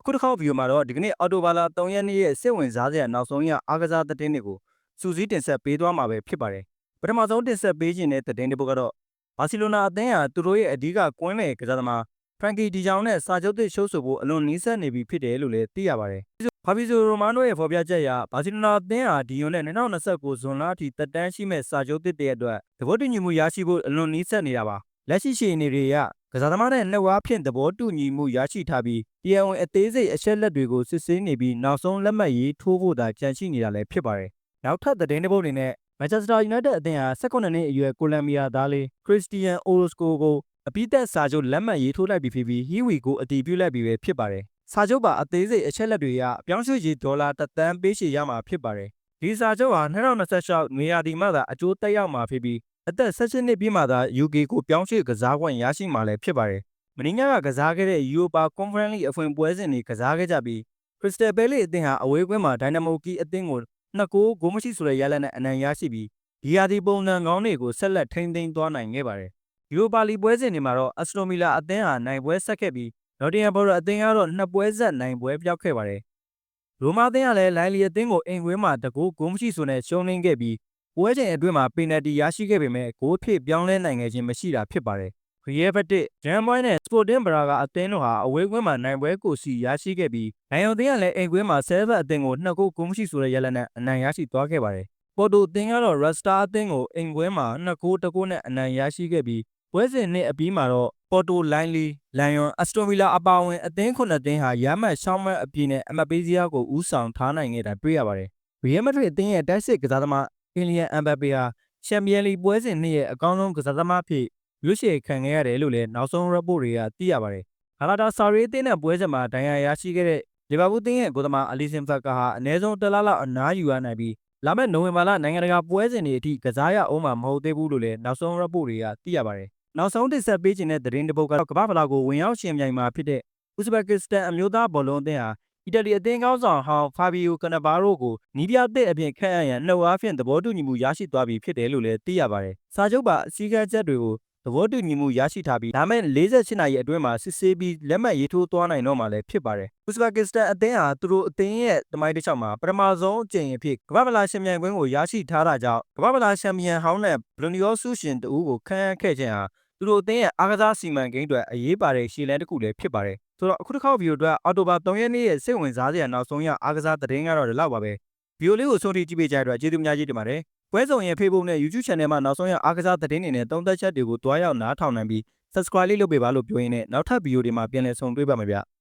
အခုတစ်ခေါက်ဗီဒီယိုမှာတော့ဒီကနေ့အော်တိုဘာလ3ရက်နေ့ရဲ့စိတ်ဝင်စားစရာနောက်ဆုံးရအားကစားသတင်းတွေကိုစူးစီးတင်ဆက်ပေးသွားမှာပဲဖြစ်ပါတယ်။ပထမဆုံးတင်ဆက်ပေးခြင်းတဲ့သတင်းတစ်ပုဒ်ကတော့ဘာစီလိုနာအသင်းဟာသူတို့ရဲ့အဓိကကွင်းလယ်ကစားသမားဖရန်ကီဒီဂျောင်နဲ့စာချုပ်သစ်ရှုပ်ဆိုဖို့အလွန်နီးစပ်နေပြီဖြစ်တယ်လို့လည်းသိရပါတယ်။ဖာဘီဇိုရိုမာနိုရဲ့ဖော်ပြချက်အရဘာစီလိုနာအသင်းဟာဒီယွန်နဲ့2029ဇွန်လအထိသက်တမ်းရှိမဲ့စာချုပ်သစ်တဲ့အတွက်သဘောတူညီမှုရရှိဖို့အလွန်နီးစပ်နေတာပါ။လက်ရှိအခြေအနေတွေအရကစားသမားနဲ့နှစ်ဝါးဖြင့်သဘောတူညီမှုရရှိထားပြီးတရားဝင်အသေးစိတ်အချက်လက်တွေကိုစစ်ဆေးနေပြီးနောက်ဆုံးလက်မှတ်ရေးထိုးဖို့သာကြံရှိနေတာလည်းဖြစ်ပါတယ်။နောက်ထပ်သတင်းတစ်ပုဒ်အနေနဲ့မန်ချက်စတာယူနိုက်တက်အသင်းဟာ18နှစ်အရွယ်ကိုလံဘီယာသားလေးခရစ္စတီယန်အိုရိုစကိုကိုအပိသက်စာချုပ်လက်မှတ်ရေးထိုးလိုက်ပြီးဖြစ်ပြီးဟီဝီကိုအတည်ပြုလိုက်ပြီးပဲဖြစ်ပါတယ်။စာချုပ်ပါအသေးစိတ်အချက်လက်တွေအရအပြောင်းရွှေ့ရေးဒေါ်လာ1 သန်းပေးချေရမှာဖြစ်ပါတယ်။ဒီစာချုပ်ဟာ2026နွေရာသီမှသာအကျိုးသက်ရောက်မှာဖြစ်ပြီးအသက်18နှစ်ပြည့်မှသာ UK ကိုပြောင်းရွှေ့ကစားခွင့်ရရှိမှာလည်းဖြစ်ပါတယ်။မင်းညာကစားခဲ့တဲ့ Europa Conference League အဖွင့်ပွဲစဉ်တွေကစားခဲ့ကြပြီးခရစ္စတယ်ပဲလေအသင်းဟာအဝေးကွင်းမှာဒိုင်နာမိုကီအသင်းကို2-9ဂိုးမရှိဆိုတဲ့ရလဒ်နဲ့အနိုင်ရရှိပြီးဒီယာဒီပုံစံကောင်းတွေကိုဆက်လက်ထိန်းသိမ်းသွားနိုင်ခဲ့ပါတယ်။ Europa League ပွဲစဉ်တွေမှာတော့အက်စတိုမီလာအသင်းဟာနိုင်ပွဲဆက်ခဲ့ပြီးနော်တင်ဟမ်ဘော်ရိုအသင်းကတော့2ပွဲဆက်နိုင်ပွဲပြောက်ခဲ့ပါတယ်။ရိုမာအသင်းကလည်းလိုင်လီအသင်းကိုအိမ်ကွင်းမှာ2ဂိုးမရှိဆိုနဲ့ရှုံးနိမ့်ခဲ့ပြီးပွဲချိန်အတွင်းမှာပင်နယ်တီရရှိခဲ့ပေမဲ့ဂိုးဖြစ်ပြောင်းလဲနိုင်ခဲ့ခြင်းမရှိတာဖြစ်ပါတယ်။ ရီယယ်ဘက်တစ်ဂျန်ဘွိုင်းနဲ့စပိုတင်ဘရာဂါအသင်းတို့ဟာအဝေးကွင်းမှာနိုင်ပွဲကိုစီရရှိခဲ့ပြီးနိုင်ယုံအသင်းကလည်းအိမ်ကွင်းမှာဆဲဘက်အသင်းကို2ဂိုးမရှိဆိုတဲ့ရလဒ်နဲ့အနိုင်ရရှိသွားခဲ့ပါတယ်။ပေါ်တိုအသင်းကတော့ရက်စတာအသင်းကိုအိမ်ကွင်းမှာ2ဂိုး1ဂိုးနဲ့အနိုင်ရရှိခဲ့ပြီးပွဲစဉ်နှစ်အပြီးမှာတော့ပေါ်တိုလိုင်းလီလန်ယွန်အက်စတိုမီလာအပါအဝင်အသင်း9သင်းဟာရမှတ်ရှောင်းမှတ်အပြည့်နဲ့အမှတ်ပေးစရာကိုဦးဆောင်ထားနိုင်ခဲ့တာတွေ့ရပါတယ်။ရီယယ်မက်ဒရစ်အသင်းရဲ့တိုက်စစ်ကစားသမားကင်လီယန်အမ်ဘပေဟာချန်ပီယံလိပွဲစဉ်နှစ်ရဲ့အကောင်းဆုံးကစားသမားဖြစ်ရွေးချယ်ခံခဲ့ရတယ်လို့လည်းနောက်ဆုံး report တွေကသိရပါတယ်။ဂါလာတာဆာရေးအသင်းနဲ့ပွဲစဉ်မှာဒဏ်ရာရရှိခဲ့တဲ့လီဗာပူးအသင်းရဲ့ဂိုးသမားအလီဆင်ဖက်ကာဟာအနည်းဆုံး1 လလောက်အနားယူရနိုင်ပြီးလာမယ့်နိုဝင်ဘာလနိုင်ငံတကာပွဲစဉ်တွေအထိကစားရအောင်မှာမဟုတ်သေးဘူးလို့လည်းနောက်ဆုံး report တွေကသိရပါတယ်။နောက်ဆုံးတင်ဆက်ပေးခြင်းတဲ့သတင်းတစ်ပုဒ်ကတော့ကမ္ဘာ့ဖလားကိုဝင်ရောက်ရှင်ပြိုင်မှာဖြစ်တဲ့ဥဇဘက်ကစ္စတန်အမျိုးသားဘောလုံးအသင်းဟာအီတလီအသင်းကောင်းဆောင်ဟောင်းဖာဘီယိုကနဘာရိုကိုနီးပြသစ်အပြင်ခန့်အပ်ရန်နှုတ်အားဖြင့်သဘောတူညီမှုရရှိသွားပြီဖြစ်တယ်လို့လည်းသိရပါတယ်။စာချုပ်ပါအစည်းအကမ်းချက်တွေကိုသဘောတူညီမှုရရှိထားပြီးဒါမဲ့48နာရီအတွင်းမှာစစ်ဆေးပြီးလက်မှတ်ရေးထိုးသွားနိုင်တော့မှာလည်းဖြစ်ပါတယ်။ဥဇဘက်ကစ္စတန်အသင်းဟာသူတို့အသင်းရဲ့သမိုင်းတစ်လျှောက်မှာပထမဆုံးအကြိမ်အဖြစ်ကမ္ဘာ့ဖလားရှင်ပြိုင်ခွင့်ကိုရရှိထားတာကြောင့်ကမ္ဘာ့ဖလားချန်ပီယံဟောင်းနဲ့ဘလုံဒီယောဆုရှင်တဦးကိုခန့်အပ်ခဲ့ခြင်းဟာသူတို့အသင်းရဲ့အားကစားစီမံကိန်းတွေအရေးပါတဲ့ရှေ့လမ်းတစ်ခုလည်းဖြစ်ပါတယ်။ဆိုတော့အခုတစ်ခေါက်ဗီဒီယိုအတွက်အော်တိုဘာ3ရက်နေ့ရဲ့စိတ်ဝင်စားစရာနောက်ဆုံးရအားကစားသတင်းကတော့ဒီလောက်ပါပဲ။ဗီဒီယိုလေးကိုဆုံးထိကြည့်ပေးကြတဲ့အတွက်ကျေးဇူးအများကြီးတင်ပါတယ်။ပွဲဆောင်ရဲ့ Facebook နဲ့ YouTube Channel မှာနောက်ဆုံးရအားကစားသတင်းတွေနဲ့သုံးသပ်ချက်တွေကိုတွားရောက်နားထောင်နိုင်ပြီး Subscribe လေးလုပ်ပေးပါလို့ပြောရင်းနဲ့နောက်ထပ်ဗီဒီယိုတွေမှာပြန်လည်ဆုံတွေ့ပါမယ်ဗျ။